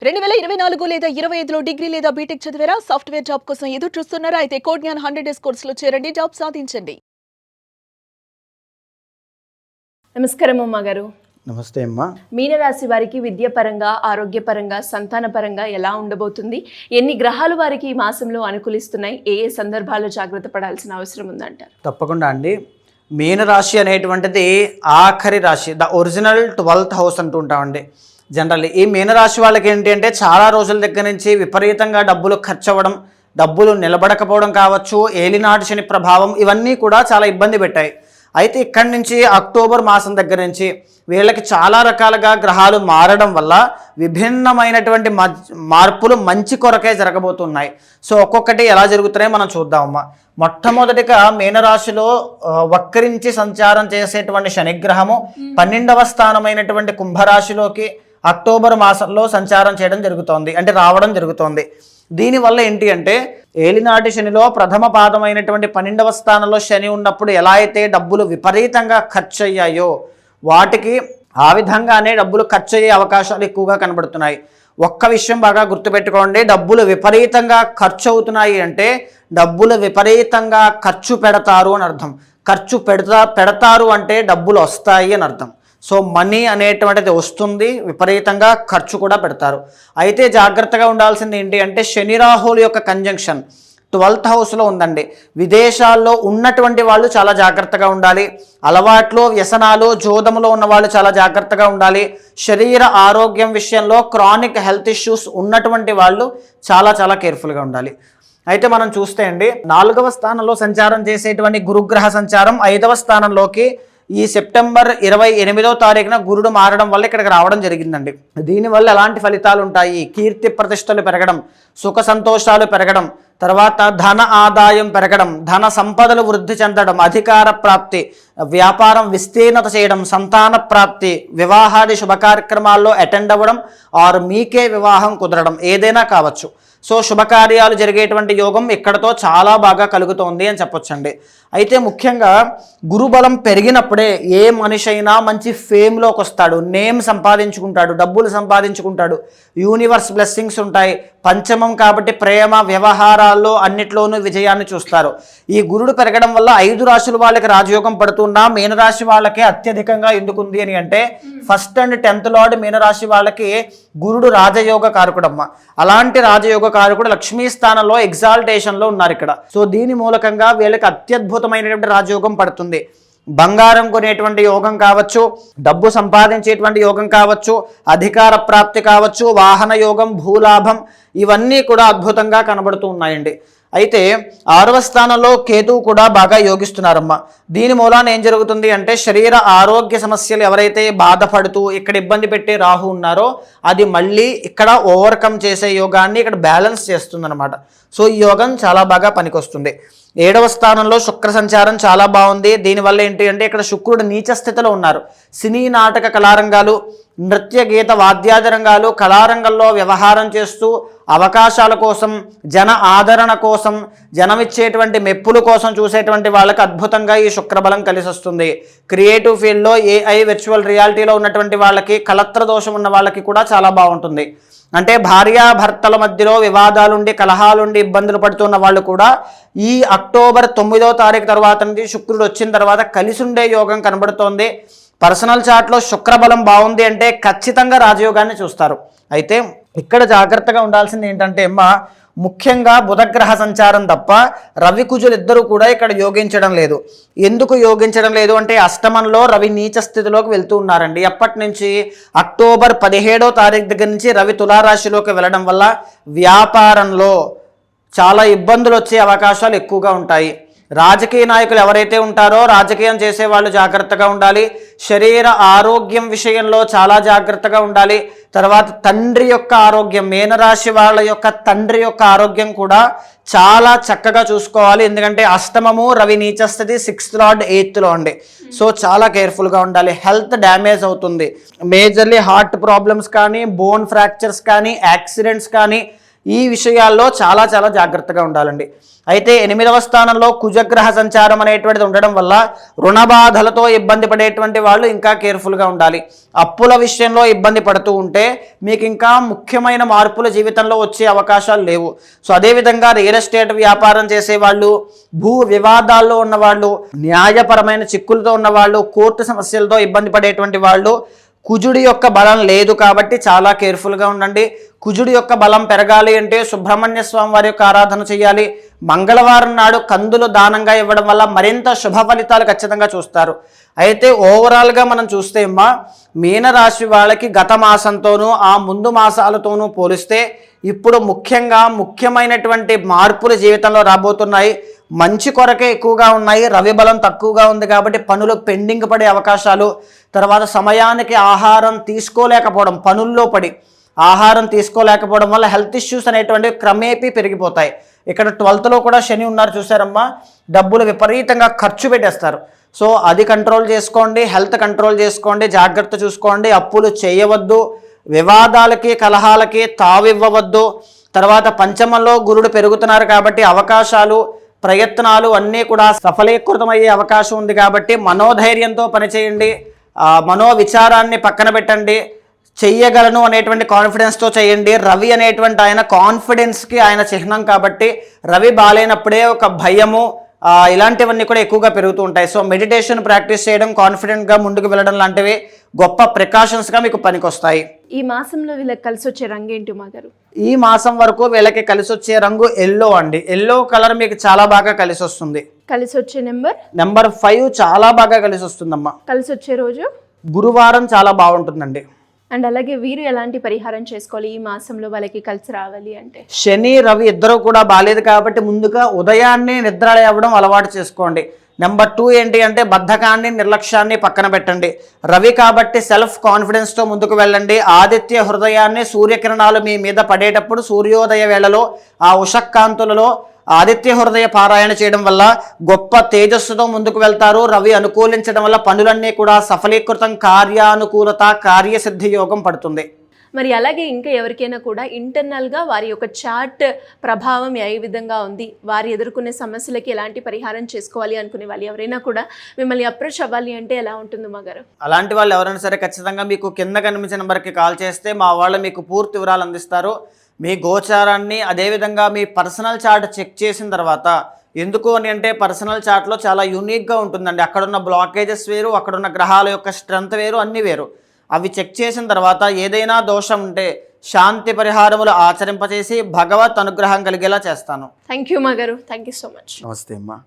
2024 లేదా 25లో డిగ్రీ లేదా బీటెక్ చదివారా? సాఫ్ట్‌వేర్ జాబ్ కోసం ఎదురు చూస్తున్నారా? అయితే కోడ్ జ్ఞాన్ 100 డేస్ కోర్సులో చేరండి, జాబ్ సాధించండి. నమస్కారం అమ్మ గారు. నమస్తే అమ్మా. మీనరాశి వారికి విద్యాపరంగా, ఆరోగ్యపరంగా, సంతానపరంగా ఎలా ఉండబోతుంది? ఎన్ని గ్రహాలు వారికి ఈ మాసంలో అనుకూలిస్తున్నాయి? ఏ ఏ సందర్భాల్లో జాగ్రత్త పడాల్సిన అవసరం ఉందంటారు? తప్పకుండా అండి. మీనరాశి అనేటువంటిది ఆఖరి రాశి, ద ఒరిజినల్ 12th హౌస్ అంటుంటామండి. జనరల్లీ ఈ మీనరాశి వాళ్ళకి ఏంటి అంటే చాలా రోజుల దగ్గర నుంచి విపరీతంగా డబ్బులు ఖర్చు అవ్వడం, డబ్బులు నిలబడకపోవడం కావచ్చు, ఏలినాటి శని ప్రభావం, ఇవన్నీ కూడా చాలా ఇబ్బంది పెట్టాయి. అయితే ఇక్కడి నుంచి అక్టోబర్ మాసం దగ్గర నుంచి వీళ్ళకి చాలా రకాలుగా గ్రహాలు మారడం వల్ల విభిన్నమైనటువంటి మార్పులు మంచి కొరకే జరగబోతున్నాయి. సో ఒక్కొక్కటి ఎలా జరుగుతున్నాయో మనం చూద్దామమ్మా. మొట్టమొదటిగా మీనరాశిలో వక్రించి సంచారం చేసేటువంటి శనిగ్రహము 12వ స్థానమైనటువంటి కుంభరాశిలోకి అక్టోబర్ మాసంలో సంచారం చేయడం జరుగుతోంది, అంటే రావడం జరుగుతోంది. దీనివల్ల ఏంటి అంటే ఏలినాటి శనిలో ప్రథమ పాదమైనటువంటి 12వ స్థానంలో శని ఉన్నప్పుడు ఎలా అయితే డబ్బులు విపరీతంగా ఖర్చు అయ్యాయో వాటికి ఆ విధంగానే డబ్బులు ఖర్చు అయ్యే అవకాశాలు ఎక్కువగా కనబడుతున్నాయి. ఒక్క విషయం బాగా గుర్తుపెట్టుకోండి, డబ్బులు విపరీతంగా ఖర్చు అవుతున్నాయి అంటే డబ్బులు విపరీతంగా ఖర్చు పెడతారు అని అర్థం. ఖర్చు పెడతారు అంటే డబ్బులు వస్తాయి అని అర్థం. సో మనీ అనేటువంటిది వస్తుంది, విపరీతంగా ఖర్చు కూడా పెడతారు. అయితే జాగ్రత్తగా ఉండాల్సింది ఏంటి అంటే శని రాహుల యొక్క కంజంక్షన్ 12th హౌస్లో ఉందండి. విదేశాల్లో ఉన్నటువంటి వాళ్ళు చాలా జాగ్రత్తగా ఉండాలి. అలవాట్లు, వ్యసనాలు, జోదములో ఉన్న వాళ్ళు చాలా జాగ్రత్తగా ఉండాలి. శరీర ఆరోగ్యం విషయంలో క్రానిక్ హెల్త్ ఇష్యూస్ ఉన్నటువంటి వాళ్ళు చాలా చాలా కేర్ఫుల్గా ఉండాలి. అయితే మనం చూస్తే అండి 4వ స్థానంలో సంచారం చేసేటువంటి గురుగ్రహ సంచారం 5వ స్థానంలోకి ఈ సెప్టెంబర్ 28వ తారీఖున గురుడు మారడం వల్ల ఇక్కడికి రావడం జరిగిందండి. దీనివల్ల ఎలాంటి ఫలితాలు ఉంటాయి? కీర్తి ప్రతిష్టలు పెరగడం, సుఖ సంతోషాలు పెరగడం, తర్వాత ధన ఆదాయం పెరగడం, ధన సంపదలు వృద్ధి చెందడం, అధికార ప్రాప్తి, వ్యాపారం విస్తీర్ణత చేయడం, సంతాన ప్రాప్తి, వివాహాది శుభ కార్యక్రమాల్లో అటెండ్ అవ్వడం, ఆరు మీకే వివాహం కుదరడం, ఏదైనా కావచ్చు. సో శుభకార్యాలు జరిగేటువంటి యోగం ఇక్కడతో చాలా బాగా కలుగుతోంది అని చెప్పొచ్చండి. అయితే ముఖ్యంగా గురుబలం పెరిగినప్పుడే ఏ మనిషి అయినా మంచి ఫేమ్లోకి వస్తాడు, నేమ్ సంపాదించుకుంటాడు, డబ్బులు సంపాదించుకుంటాడు, యూనివర్స్ బ్లెస్సింగ్స్ ఉంటాయి. పంచమం కాబట్టి ప్రేమ వ్యవహారాల్లో అన్నిట్లోనూ విజయాన్ని చూస్తారు. ఈ గురుడు పెరగడం వల్ల 5 రాశుల వాళ్ళకి రాజయోగం పడుతున్నా మీనరాశి వాళ్ళకే అత్యధికంగా ఎందుకుంది అని అంటే 1st and 10th లార్డ్ మీనరాశి వాళ్ళకి గురుడు రాజయోగ కారకుడమ్మ. అలాంటి రాజయోగ కారకుడు లక్ష్మీ స్థానంలో ఎగ్జాల్టేషన్లో ఉన్నారు ఇక్కడ. సో దీని మూలకంగా వీళ్ళకి అత్యద్భుతమైనటువంటి రాజయోగం పడుతుంది. బంగారం కొనేటువంటి యోగం కావచ్చు, డబ్బు సంపాదించేటువంటి యోగం కావచ్చు, అధికార ప్రాప్తి కావచ్చు, వాహన యోగం, భూలాభం, ఇవన్నీ కూడా అద్భుతంగా కనబడుతూ ఉన్నాయండి. అయితే 6వ స్థానంలో కేతువు కూడా బాగా యోగిస్తున్నారమ్మ. దీని మూలాన ఏం జరుగుతుంది అంటే శరీర ఆరోగ్య సమస్యలు ఎవరైతే బాధపడుతూ ఇక్కడ ఇబ్బంది పెట్టే రాహు ఉన్నారో అది మళ్ళీ ఇక్కడ ఓవర్కమ్ చేసే యోగాన్ని ఇక్కడ బ్యాలెన్స్ చేస్తుందన్నమాట. సో ఈ యోగం చాలా బాగా పనికొస్తుంది. 7వ స్థానంలో శుక్ర సంచారం చాలా బాగుంది. దీనివల్ల ఏంటి అంటే ఇక్కడ శుక్రుడు నీచ స్థితిలో ఉన్నారు. సినీ నాటక కళారంగాలు, నృత్య గీత వాద్యాది రంగాలు, కళారంగంలో వ్యవహారం చేస్తూ అవకాశాల కోసం, జన ఆదరణ కోసం, జనమిచ్చేటువంటి మెప్పుల కోసం చూసేటువంటి వాళ్ళకి అద్భుతంగా ఈ శుక్రబలం కలిసి వస్తుంది. క్రియేటివ్ ఫీల్డ్లో ఏఐ వర్చువల్ రియాలిటీలో ఉన్నటువంటి వాళ్ళకి, కలత్ర దోషం ఉన్న వాళ్ళకి కూడా చాలా బాగుంటుంది. అంటే భార్యాభర్తల మధ్యలో వివాదాలుండి, కలహాలుండి ఇబ్బందులు పడుతున్న వాళ్ళు కూడా ఈ అక్టోబర్ 9వ తారీఖు తర్వాత నుంచి శుక్రుడు వచ్చిన తర్వాత కలిసి ఉండే యోగం కనబడుతోంది. పర్సనల్ చార్ట్లో శుక్రబలం బాగుంది అంటే ఖచ్చితంగా రాజయోగాన్ని చూస్తారు. అయితే ఇక్కడ జాగ్రత్తగా ఉండాల్సింది ఏంటంటే ముఖ్యంగా బుధగ్రహ సంచారం తప్ప రవి కుజులు ఇద్దరు కూడా ఇక్కడ యోగించడం లేదు. ఎందుకు యోగించడం లేదు అంటే అష్టమంలో రవి నీచ స్థితిలోకి వెళ్తూ ఉన్నారండి. ఎప్పటి నుంచి? అక్టోబర్ 17వ తారీఖు దగ్గర నుంచి రవి తులారాశిలోకి వెళ్ళడం వల్ల వ్యాపారంలో చాలా ఇబ్బందులు వచ్చే అవకాశాలు ఎక్కువగా ఉంటాయి. రాజకీయ నాయకులు ఎవరైతే ఉంటారో రాజకీయం చేసేవాళ్ళు జాగ్రత్తగా ఉండాలి. శరీర ఆరోగ్యం విషయంలో చాలా జాగ్రత్తగా ఉండాలి. తర్వాత తండ్రి యొక్క ఆరోగ్యం, మీనరాశి వాళ్ళ యొక్క తండ్రి యొక్క ఆరోగ్యం కూడా చాలా చక్కగా చూసుకోవాలి. ఎందుకంటే అష్టమము రవి నీచస్థితి, 6th లార్డ్ 8thలో అండి. సో చాలా కేర్ఫుల్గా ఉండాలి. హెల్త్ డ్యామేజ్ అవుతుంది. మేజర్లీ హార్ట్ ప్రాబ్లమ్స్ కానీ, బోన్ ఫ్రాక్చర్స్ కానీ, యాక్సిడెంట్స్ కానీ, ఈ విషయాల్లో చాలా చాలా జాగ్రత్తగా ఉండాలండి. అయితే 8వ స్థానంలో కుజగ్రహ సంచారం అనేటువంటిది ఉండడం వల్ల రుణ బాధలతో ఇబ్బంది పడేటువంటి వాళ్ళు ఇంకా కేర్ఫుల్గా ఉండాలి. అప్పుల విషయంలో ఇబ్బంది పడుతూ ఉంటే మీకు ఇంకా ముఖ్యమైన మార్పుల జీవితంలో వచ్చే అవకాశాలు లేవు. సో అదేవిధంగా రియల్ ఎస్టేట్ వ్యాపారం చేసేవాళ్ళు, భూ వివాదాల్లో ఉన్నవాళ్ళు, న్యాయపరమైన చిక్కులతో ఉన్నవాళ్ళు, కోర్టు సమస్యలతో ఇబ్బంది పడేటువంటి వాళ్ళు, కుజుడి యొక్క బలం లేదు కాబట్టి చాలా కేర్ఫుల్గా ఉండండి. కుజుడి యొక్క బలం పెరగాలి అంటే సుబ్రహ్మణ్య స్వామి వారి యొక్క ఆరాధన చేయాలి. మంగళవారం నాడు కందులు దానంగా ఇవ్వడం వల్ల మరింత శుభ ఫలితాలు ఖచ్చితంగా చూస్తారు. అయితే ఓవరాల్గా మనం చూస్తే మీనరాశి వాళ్ళకి గత మాసంతోనూ ఆ ముందు మాసాలతోనూ పోలిస్తే ఇప్పుడు ముఖ్యమైనటువంటి మార్పులు జీవితంలో రాబోతున్నాయి. మంచి కొరకే ఎక్కువగా ఉన్నాయి. రవి బలం తక్కువగా ఉంది కాబట్టి పనులు పెండింగ్ పడే అవకాశాలు, తర్వాత సమయానికి ఆహారం తీసుకోలేకపోవడం, పనుల్లో పడి ఆహారం తీసుకోలేకపోవడం వల్ల హెల్త్ ఇష్యూస్ అనేటువంటివి క్రమేపీ పెరిగిపోతాయి. ఇక్కడ 12th కూడా శని ఉన్నారు చూసారమ్మా, డబ్బులు విపరీతంగా ఖర్చు పెట్టేస్తారు. సో అది కంట్రోల్ చేసుకోండి, హెల్త్ కంట్రోల్ చేసుకోండి, జాగ్రత్త చూసుకోండి. అప్పులు చేయవద్దు, వివాదాలకి కలహాలకి తావివ్వవద్దు. తర్వాత పంచమంలో గురుడు పెరుగుతున్నారు కాబట్టి అవకాశాలు, ప్రయత్నాలు అన్నీ కూడా సఫలీకృతమయ్యే అవకాశం ఉంది కాబట్టి మనోధైర్యంతో పనిచేయండి. మనోవిచారాన్ని పక్కన పెట్టండి. చెయ్యగలను అనేటువంటి కాన్ఫిడెన్స్తో చేయండి. రవి అనేటువంటి ఆయన కాన్ఫిడెన్స్కి ఆయన చిహ్నం కాబట్టి రవి బాలేనప్పుడే ఒక భయము ఇలాంటివన్నీ కూడా ఎక్కువగా పెరుగుతూ ఉంటాయి. సో మెడిటేషన్ ప్రాక్టీస్ చేయడం, కాన్ఫిడెంట్గా ముందుకు వెళ్ళడం లాంటివి గొప్ప ప్రికాషన్స్గా మీకు పనికొస్తాయి. ఈ మాసంలో వీళ్ళకి కలిసి వచ్చే రంగు ఏంటి మాగారు? ఈ మాసం వరకు వీళ్ళకి కలిసి వచ్చే రంగు ఎల్లో అండి. ఎల్లో కలర్ మీకు చాలా బాగా కలిసి వస్తుంది. కలిసి వచ్చే నెంబర్ 5 చాలా బాగా కలిసి వస్తుందమ్మా. కలిసి వచ్చే రోజు గురువారం చాలా బాగుంటుందండి. అండ్ అలాగే వీరు ఎలాంటి పరిహారం చేసుకోవాలి ఈ మాసంలో వాళ్ళకి కలిసి రావాలి అంటే? శని రవి ఇద్దరు కూడా బాలేదు కాబట్టి ముందుగా ఉదయాన్నే నిద్ర లేవడం అలవాటు చేసుకోండి. నెంబర్ 2 ఏంటి అంటే బద్ధకాన్ని, నిర్లక్ష్యాన్ని పక్కన పెట్టండి. రవి కాబట్టి సెల్ఫ్ కాన్ఫిడెన్స్తో ముందుకు వెళ్ళండి. ఆదిత్య హృదయాన్ని సూర్యకిరణాలు మీ మీద పడేటప్పుడు సూర్యోదయ వేళలో ఆ ఉషక్కాంతులలో ఆదిత్య హృదయ పారాయణ చేయడం వల్ల గొప్ప తేజస్సుతో ముందుకు వెళ్తారు. రవి అనుకూలించడం వల్ల పనులన్నీ కూడా సఫలీకృతం, కార్యానుకూలత, కార్యసిద్ధి యోగం పడుతుంది. మరి అలాగే ఇంకా ఎవరికైనా కూడా ఇంటర్నల్గా వారి యొక్క చార్ట్ ప్రభావం ఏ విధంగా ఉంది, వారు ఎదుర్కొనే సమస్యలకి ఎలాంటి పరిహారం చేసుకోవాలి అనుకునే వాళ్ళు ఎవరైనా కూడా మిమ్మల్ని అప్రోచ్ అవ్వాలి అంటే ఎలా ఉంటుంది మా గారు? అలాంటి వాళ్ళు ఎవరైనా సరే ఖచ్చితంగా మీకు కింద కనిపించిన నెంబర్కి కాల్ చేస్తే మా వాళ్ళు మీకు పూర్తి వివరాలు అందిస్తారు. మీ గోచారాన్ని, అదేవిధంగా మీ పర్సనల్ చార్ట్ చెక్ చేసిన తర్వాత, ఎందుకు అని అంటే పర్సనల్ చార్ట్లో చాలా యూనిక్గా ఉంటుందండి. అక్కడున్న బ్లాకేజెస్ వేరు, అక్కడున్న గ్రహాల యొక్క స్ట్రెంత్ వేరు, అన్నీ వేరు. అవి చెక్ చేసిన తర్వాత ఏదైనా దోషం ఉంటే శాంతి పరిహారములు ఆచరింపచేసి భగవత్ అనుగ్రహం కలిగేలా చేస్తాను. థ్యాంక్ యూ మా గారు. Thank you so much. నమస్తే అమ్మా.